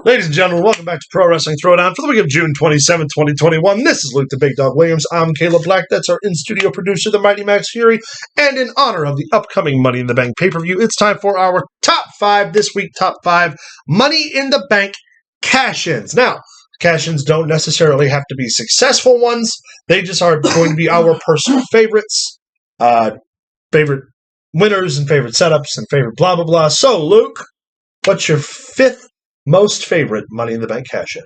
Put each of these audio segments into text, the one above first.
Ladies and gentlemen, welcome back to Pro Wrestling Throwdown for the week of June 27, 2021. This is Luke the Big Dog Williams. I'm Caleb Black. That's our in-studio producer, the Mighty Max Fury. And in honor of the upcoming Money in the Bank pay-per-view, it's time for our top 5 this week, top 5 Money in the Bank cash-ins. Now, cash-ins don't necessarily have to be successful ones. They just are going to be our personal favorites, favorite winners and favorite setups and favorite blah, blah, blah. So, Luke, what's your 5th most favorite Money in the Bank cash-in?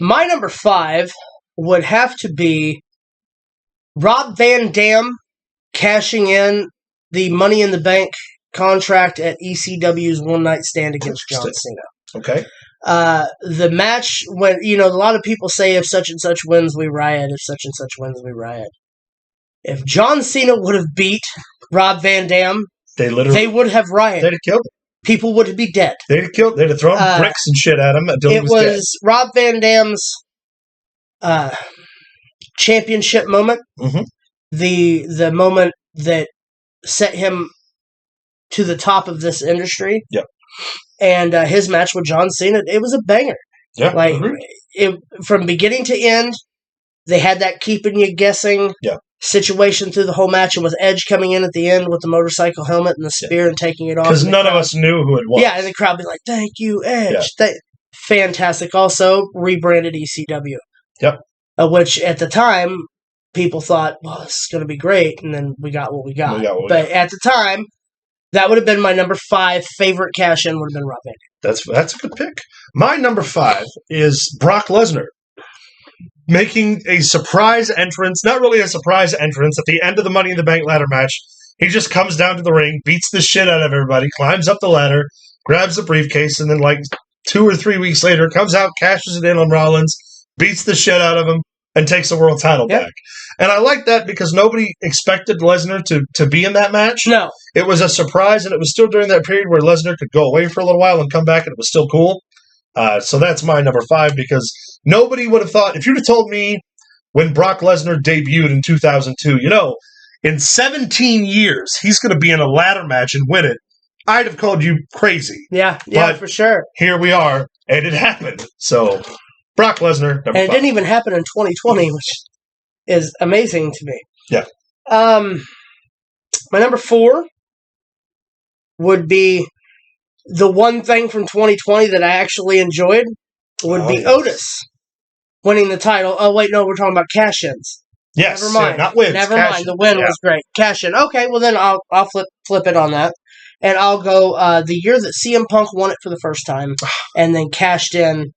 My number 5 would have to be Rob Van Dam cashing in the Money in the Bank contract at ECW's One Night Stand against John Cena. Okay. The match, when, a lot of people say if such and such wins, we riot. If such and such wins, we riot. If John Cena would have beat Rob Van Dam, they would have rioted. They'd have killed him. People would be dead. They'd have thrown bricks and shit at him until he was dead. Rob Van Dam's championship moment. Mm-hmm. The moment that set him to the top of this industry. Yep. And his match with John Cena, it was a banger. Yeah. From beginning to end, they had that keeping you guessing situation through the whole match, and with Edge coming in at the end with the motorcycle helmet and the spear and taking it off. Because none of us knew who it was. Yeah, and the crowd be like, "Thank you, Edge." Yeah. Fantastic. Also, rebranded ECW. Yep. Which, at the time, people thought, well, this is going to be great, and then we got what we got. But at the time, that would have been my number 5 favorite cash-in would have been Rob Van Dam. That's a good pick. My number 5 is Brock Lesnar making a surprise entrance, not really a surprise entrance, at the end of the Money in the Bank ladder match. He just comes down to the ring, beats the shit out of everybody, climbs up the ladder, grabs the briefcase, and then 2 or 3 weeks later comes out, cashes it in on Rollins, beats the shit out of him, and takes the world title back. And I like that because nobody expected Lesnar to be in that match. No. It was a surprise, and it was still during that period where Lesnar could go away for a little while and come back, and it was still cool. So that's my number 5, because nobody would have thought, if you'd have told me when Brock Lesnar debuted in 2002, in 17 years, he's going to be in a ladder match and win it, I'd have called you crazy. Yeah, but for sure. Here we are, and it happened. So, Brock Lesnar, number 5. And it didn't even happen in 2020, which is amazing to me. Yeah. My number 4 would be the one thing from 2020 that I actually enjoyed would be Otis winning the title. Oh, wait, no, we're talking about cash-ins. Yes. Never mind. Not wins. Never mind. The win was great. Cash-in. Okay, well then I'll flip it on that. And I'll go the year that CM Punk won it for the first time and then cashed in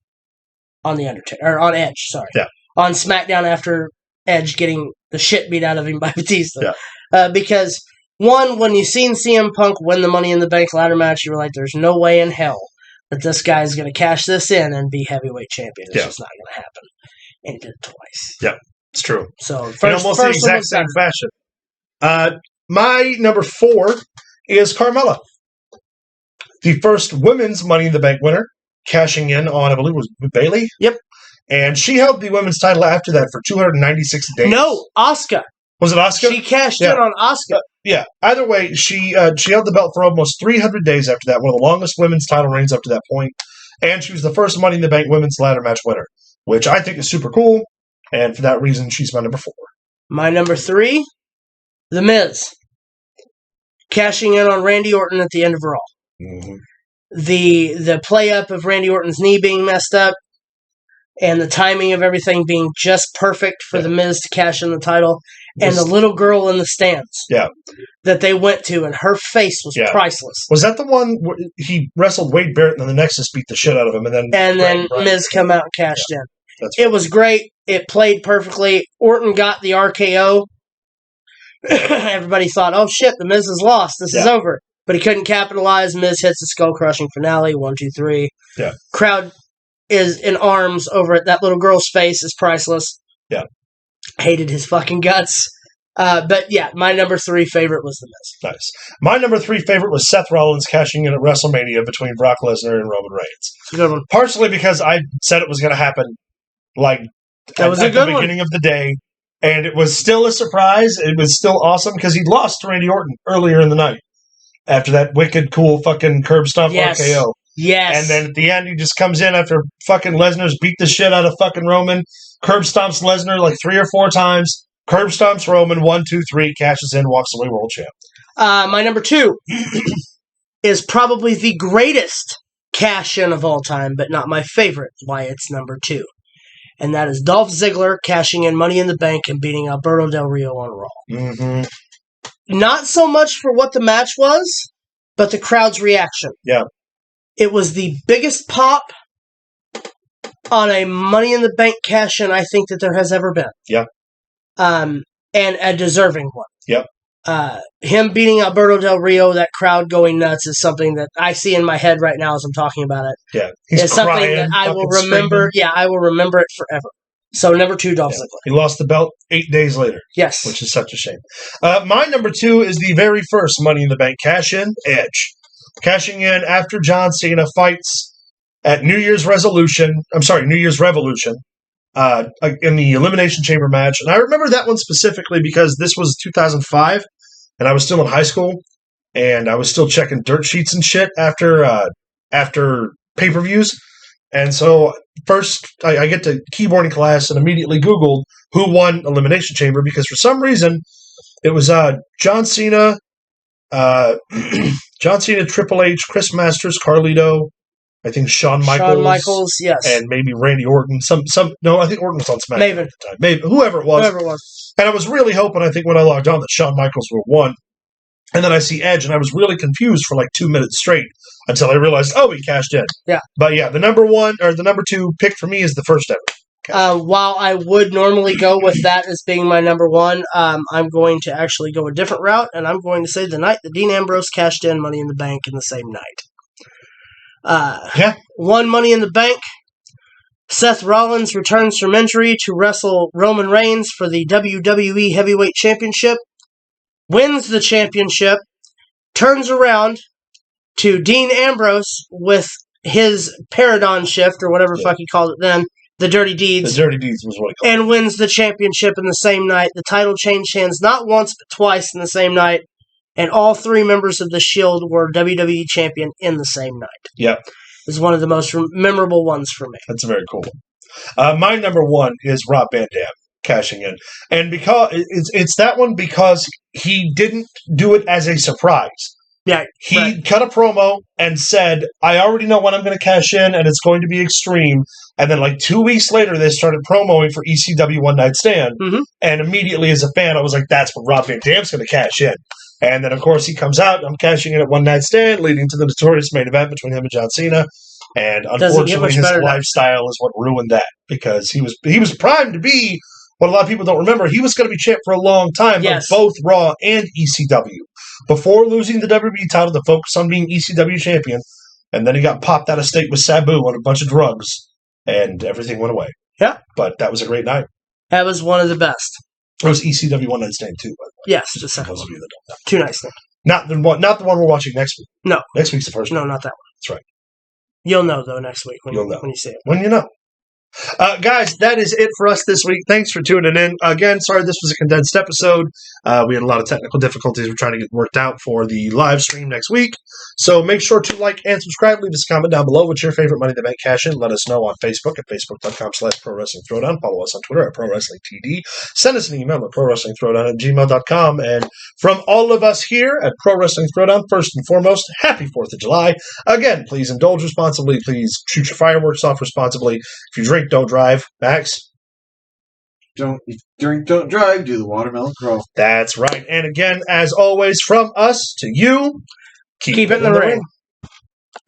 on the Undertaker, or on Edge, sorry. Yeah. On SmackDown after Edge getting the shit beat out of him by Batista. Yeah. Because one, when you seen CM Punk win the Money in the Bank ladder match, you were like, there's no way in hell that this guy's going to cash this in and be heavyweight champion. It's just not going to happen. And he did it twice. Yeah, it's true. So, almost the exact same fashion. My number 4 is Carmella. The first women's Money in the Bank winner, cashing in on, I believe it was Bayley. Yep. And she held the women's title after that for 296 days. No, Asuka. Was it Asuka? She cashed in on Asuka. Yeah. Either way, she held the belt for almost 300 days after that, one of the longest women's title reigns up to that point. And she was the first Money in the Bank women's ladder match winner, which I think is super cool. And for that reason, she's my number 4. My number 3, The Miz. Cashing in on Randy Orton at the end of Raw. Mm-hmm. The play-up of Randy Orton's knee being messed up and the timing of everything being just perfect for The Miz to cash in the title. And the little girl in the stands that they went to, and her face was priceless. Was that the one where he wrestled Wade Barrett and then the Nexus beat the shit out of him? And then Miz come out and cashed in. It was great. It played perfectly. Orton got the RKO. Everybody thought, oh shit, the Miz is lost. This is over. But he couldn't capitalize. Miz hits the skull-crushing finale. 1, 2, 3. Yeah. Crowd is in arms over it. That little girl's face is priceless. Yeah. Hated his fucking guts. But yeah, my number 3 favorite was The Miz. Nice. My number 3 favorite was Seth Rollins cashing in at WrestleMania between Brock Lesnar and Roman Reigns. It's a good one. Partially because I said it was going to happen at the beginning of the day. And it was still a surprise. It was still awesome because he lost to Randy Orton earlier in the night after that wicked cool fucking curb stomp RKO. Yes. And then at the end, he just comes in after fucking Lesnar's beat the shit out of fucking Roman, curb stomps Lesnar like 3 or 4 times, curb stomps Roman, 1, 2, 3, cashes in, walks away world champ. My number 2 is probably the greatest cash-in of all time, but not my favorite, why it's number 2. And that is Dolph Ziggler cashing in Money in the Bank and beating Alberto Del Rio on Raw. Mm-hmm. Not so much for what the match was, but the crowd's reaction. Yeah. It was the biggest pop on a Money in the Bank cash-in I think that there has ever been. Yeah. And a deserving one. Yep. Him beating Alberto Del Rio, that crowd going nuts, is something that I see in my head right now as I'm talking about it. Yeah. It's something that I will remember. Screaming. Yeah, I will remember it forever. So number 2, Dolph Ziggler. He lost the belt 8 days later. Yes. Which is such a shame. My number 2 is the very first Money in the Bank cash-in, Edge. Cashing in after John Cena fights at New Year's Revolution, in the Elimination Chamber match. And I remember that one specifically because this was 2005, and I was still in high school, and I was still checking dirt sheets and shit after pay-per-views. And so first, I get to keyboarding class and immediately Googled who won Elimination Chamber, because for some reason, it was John Cena, Triple H, Chris Masters, Carlito, I think Shawn Michaels, yes, and maybe Randy Orton. No, I think Orton was on SmackDown Maybe. at the time. Maybe whoever it was. And I was really hoping, I think when I logged on, that Shawn Michaels would have won. And then I see Edge, and I was really confused for like 2 minutes straight until I realized, he cashed in. Yeah. But yeah, the number 2 pick for me is the first ever. While I would normally go with that as being my number 1, I'm going to actually go a different route, and I'm going to say the night that Dean Ambrose cashed in Money in the Bank in the same night. One Money in the Bank. Seth Rollins returns from injury to wrestle Roman Reigns for the WWE Heavyweight Championship. Wins the championship. Turns around to Dean Ambrose with his Paragon shift, or whatever fuck he called it then. The Dirty Deeds. The Dirty Deeds was what he called it. And wins the championship in the same night. The title changed hands not once, but twice in the same night. And all 3 members of the Shield were WWE champion in the same night. Yep. It's one of the most memorable ones for me. That's a very cool one. My number 1 is Rob Van Dam cashing in. And because it's that one because he didn't do it as a surprise. Yeah, he cut a promo and said, I already know when I'm going to cash in, and it's going to be extreme. And then like 2 weeks later, they started promoing for ECW One Night Stand. Mm-hmm. And immediately as a fan, I was like, that's when Rob Van Dam's going to cash in. And then, of course, he comes out, I'm cashing in at One Night Stand, leading to the notorious main event between him and John Cena. And unfortunately, his lifestyle is what ruined that, because he was primed to be what a lot of people don't remember. He was going to be champ for a long time of both Raw and ECW. Before losing the WWE title to focus on being ECW champion, and then he got popped out of state with Sabu on a bunch of drugs, and everything went away. Yeah. But that was a great night. That was one of the best. It was ECW One Night Stand too, by the way. Yes, the second one. 2 nights stand. Not the one we're watching next week. No. Next week's the first one. No, not that one. That's right. You'll know, though, next week when you see it. When you know. Guys, that is it for us this week. Thanks for tuning in. Again, sorry this was a condensed episode. We had a lot of technical difficulties we're trying to get worked out for the live stream next week. So make sure to like and subscribe. Leave us a comment down below. What's your favorite Money in the Bank cash-in? Let us know on Facebook at facebook.com/ProWrestlingThrowdown. Follow us on Twitter at ProWrestlingTD. Send us an email at ProWrestlingThrowdown@gmail.com. And from all of us here at Pro Wrestling Throwdown, first and foremost, happy 4th of July. Again, please indulge responsibly. Please shoot your fireworks off responsibly. If you drink, don't drive. Max? Don't drink, don't drive, do the watermelon crawl. That's right. And again, as always, from us to you, keep it in the ring.